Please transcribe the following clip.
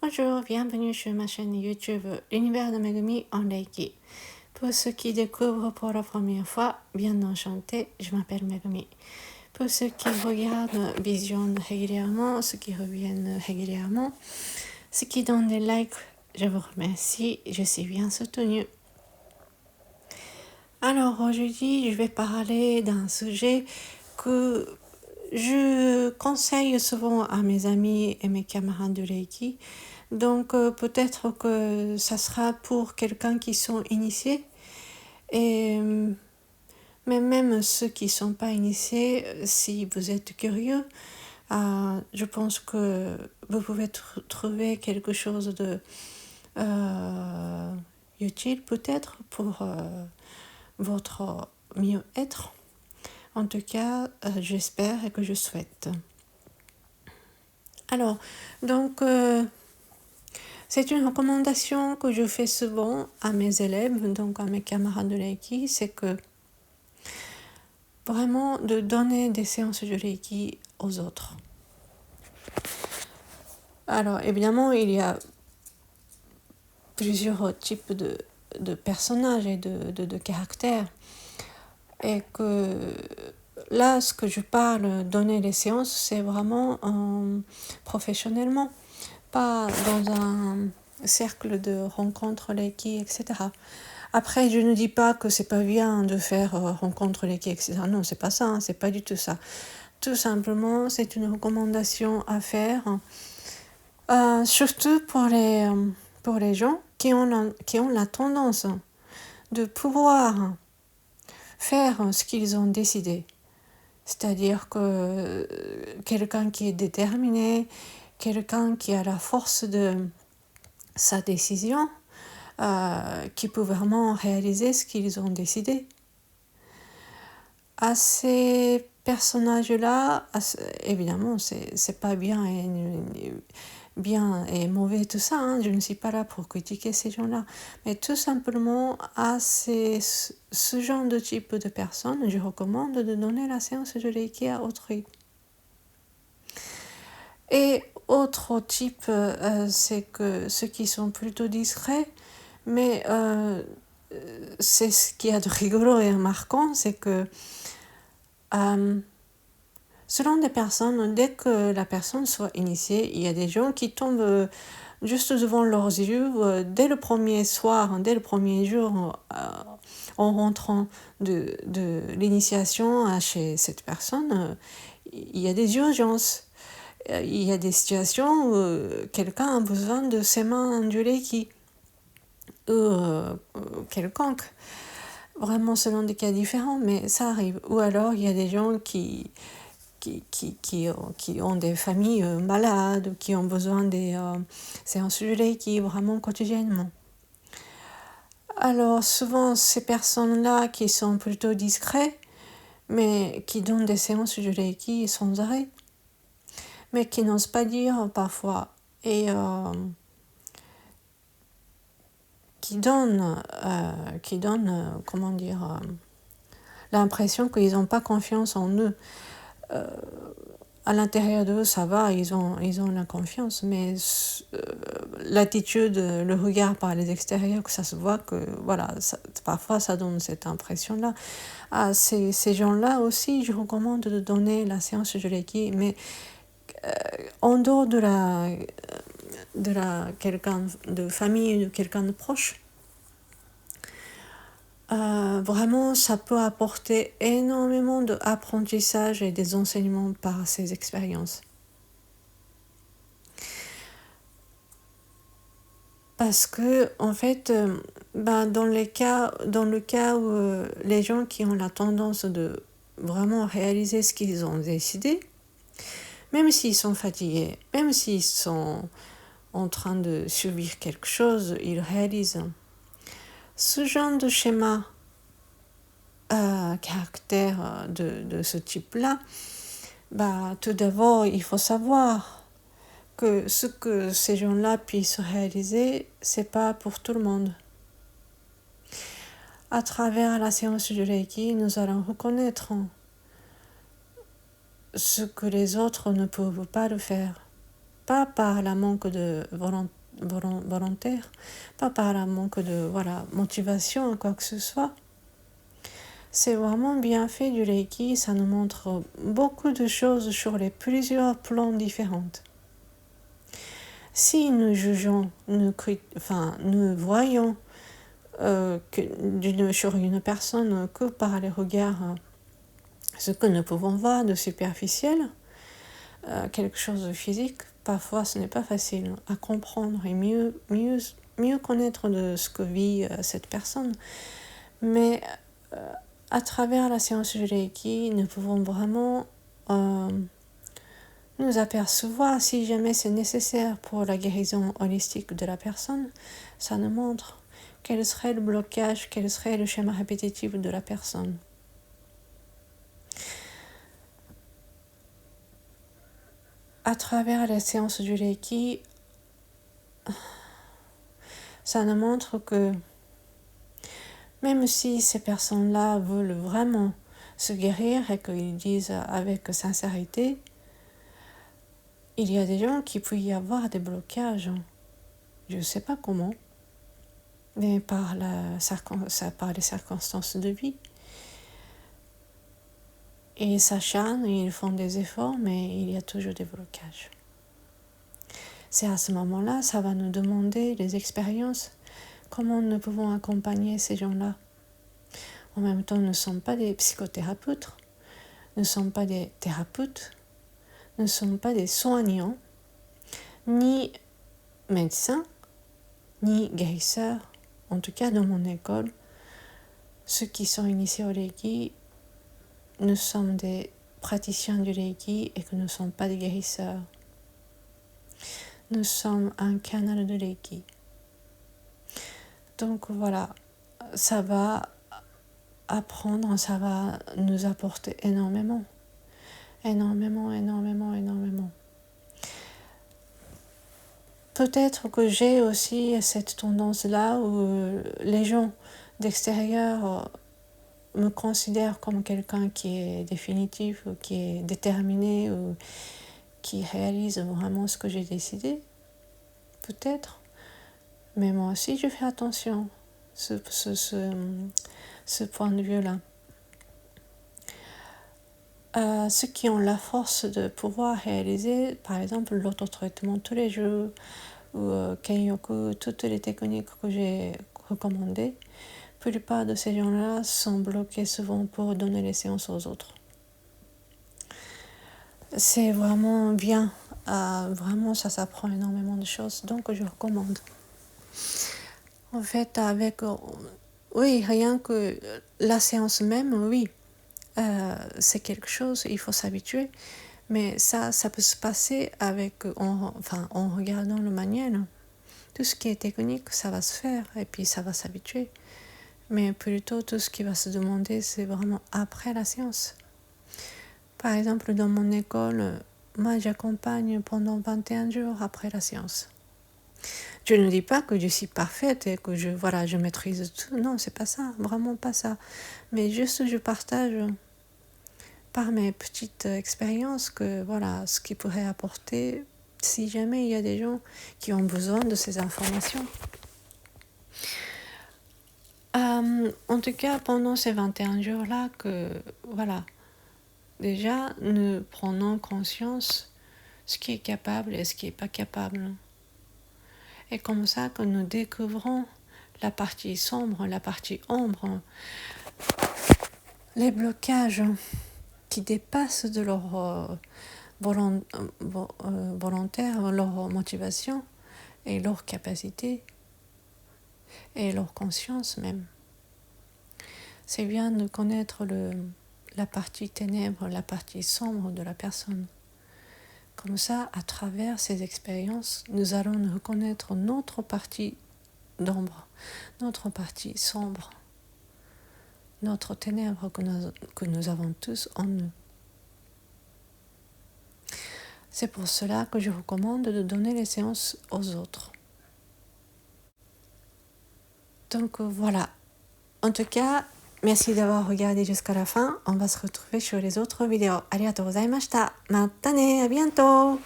Bonjour, bienvenue sur ma chaîne YouTube L'univers de Megumi en Reiki. Pour ceux qui découvrent pour la première fois, bien enchanté, je m'appelle Megumi. Pour ceux qui regardent, visionnent régulièrement, ceux qui reviennent régulièrement, ceux qui donnent des likes, je vous remercie, je suis bien soutenue. Alors aujourd'hui, je vais parler d'un sujet que je conseille souvent à mes amis et mes camarades de Reiki. Donc peut-être que ça sera pour quelqu'un qui sont initiés. Et mais même ceux qui ne sont pas initiés, si vous êtes curieux, je pense que vous pouvez trouver quelque chose de utile peut-être pour votre mieux-être. En tout cas, j'espère et que je souhaite. Alors, donc, c'est une recommandation que je fais souvent à mes élèves, donc à mes camarades de Reiki, c'est que vraiment de donner des séances de Reiki aux autres. Alors, évidemment, il y a plusieurs types de personnages et de caractères. Et que là, ce que je parle, donner les séances, c'est vraiment professionnellement, pas dans un cercle de rencontres Reiki, etc. Après, je ne dis pas que c'est pas bien de faire rencontres Reiki, etc. Non, c'est pas ça, hein, c'est pas du tout ça. Tout simplement, c'est une recommandation à faire, surtout pour les gens qui ont la tendance de pouvoir faire ce qu'ils ont décidé. C'est-à-dire que quelqu'un qui est déterminé, quelqu'un qui a la force de sa décision, qui peut vraiment réaliser ce qu'ils ont décidé. À ces personnages-là, évidemment, c'est pas bien et mauvais tout ça, hein, je ne suis pas là pour critiquer ces gens-là, mais tout simplement à ce genre de type de personnes, je recommande de donner la séance de Reiki à autrui. Et autre type, c'est que ceux qui sont plutôt discrets, mais c'est ce qu'il y a de rigolo et marquant, c'est que selon des personnes, dès que la personne soit initiée, il y a des gens qui tombent juste devant leurs yeux dès le premier soir, dès le premier jour, en rentrant de l'initiation chez cette personne, il y a des urgences. Il y a des situations où quelqu'un a besoin de ses mains du Reiki ou quelconque. Vraiment selon des cas différents, mais ça arrive. Ou alors il y a des gens qui ont des familles malades, qui ont besoin des séances de Reiki vraiment quotidiennement. Alors souvent ces personnes-là qui sont plutôt discrets, mais qui donnent des séances de Reiki sans arrêt, mais qui n'osent pas dire parfois, et qui donnent comment dire, l'impression qu'ils n'ont pas confiance en eux. À l'intérieur d'eux, ça va, ils ont la confiance, mais l'attitude, le regard par les extérieurs, que ça se voit que, voilà, parfois ça donne cette impression-là. À ces gens-là aussi, je recommande de donner la séance de Reiki, mais en dehors de quelqu'un de famille, de quelqu'un de proche, vraiment, ça peut apporter énormément d'apprentissage et des enseignements par ces expériences. Parce que, en fait, dans le cas où les gens qui ont la tendance de vraiment réaliser ce qu'ils ont décidé, même s'ils sont fatigués, même s'ils sont en train de subir quelque chose, ils réalisent. Ce genre de schéma, caractère de ce type-là, tout d'abord, il faut savoir que ce que ces gens-là puissent réaliser, c'est pas pour tout le monde. À travers la séance de Reiki, nous allons reconnaître ce que les autres ne peuvent pas le faire. Pas par la manque de volontaire, pas par un manque de motivation ou quoi que ce soit. C'est vraiment bien fait du Reiki, ça nous montre beaucoup de choses sur les plusieurs plans différents. Si nous jugeons, nous voyons sur une personne que par les regards, ce que nous pouvons voir de superficiel, quelque chose de physique, parfois ce n'est pas facile à comprendre et mieux connaître de ce que vit cette personne. Mais à travers la séance de Reiki, nous pouvons vraiment nous apercevoir si jamais c'est nécessaire pour la guérison holistique de la personne. Ça nous montre quel serait le blocage, quel serait le schéma répétitif de la personne. À travers les séances du Reiki, ça nous montre que même si ces personnes-là veulent vraiment se guérir et qu'ils disent avec sincérité, il y a des gens qui peuvent y avoir des blocages. Je ne sais pas comment, mais par les circonstances de vie. Et ils s'acharnent, ils font des efforts, mais il y a toujours des blocages. C'est à ce moment-là, ça va nous demander des expériences, comment nous pouvons accompagner ces gens-là. En même temps, nous ne sommes pas des psychothérapeutes, nous ne sommes pas des thérapeutes, nous ne sommes pas des soignants, ni médecins, ni guérisseurs. En tout cas, dans mon école, ceux qui sont initiés au Reiki, nous sommes des praticiens du Reiki et que nous ne sommes pas des guérisseurs. Nous sommes un canal de Reiki. Donc voilà, ça va apprendre, ça va nous apporter énormément. Peut-être que j'ai aussi cette tendance-là où les gens d'extérieur me considèrent comme quelqu'un qui est définitif, ou qui est déterminé, ou qui réalise vraiment ce que j'ai décidé. Peut-être. Mais moi aussi, je fais attention à ce point de vue-là. Ceux qui ont la force de pouvoir réaliser, par exemple, l'auto-traitement tous les jours, ou Kenyoku, toutes les techniques que j'ai recommandées, la plupart de ces gens-là sont bloqués souvent pour donner les séances aux autres. C'est vraiment bien, vraiment ça s'apprend énormément de choses, donc je recommande. En fait, rien que la séance même, oui, c'est quelque chose, il faut s'habituer, mais ça peut se passer en regardant le manuel. Tout ce qui est technique, ça va se faire et puis ça va s'habituer. Mais plutôt, tout ce qui va se demander, c'est vraiment après la séance. Par exemple, dans mon école, moi, j'accompagne pendant 21 jours après la séance. Je ne dis pas que je suis parfaite et que je maîtrise tout. Non, c'est pas ça, vraiment pas ça. Mais juste, je partage par mes petites expériences ce qui pourrait apporter si jamais il y a des gens qui ont besoin de ces informations. En tout cas, pendant ces 21 jours-là, déjà, nous prenons conscience de ce qui est capable et ce qui n'est pas capable. Et comme ça que nous découvrons la partie sombre, la partie ombre, les blocages qui dépassent de leur volontaire, leur motivation et leur capacité et leur conscience même. C'est bien de connaître la partie ténèbre, la partie sombre de la personne. Comme ça, à travers ces expériences, nous allons reconnaître notre partie d'ombre, notre partie sombre, notre ténèbre que nous avons tous en nous. C'est pour cela que je recommande de donner les séances aux autres. Donc voilà. En tout cas, merci d'avoir regardé jusqu'à la fin. On va se retrouver sur les autres vidéos. Arigatou gozaimashita. Mata ne, à bientôt.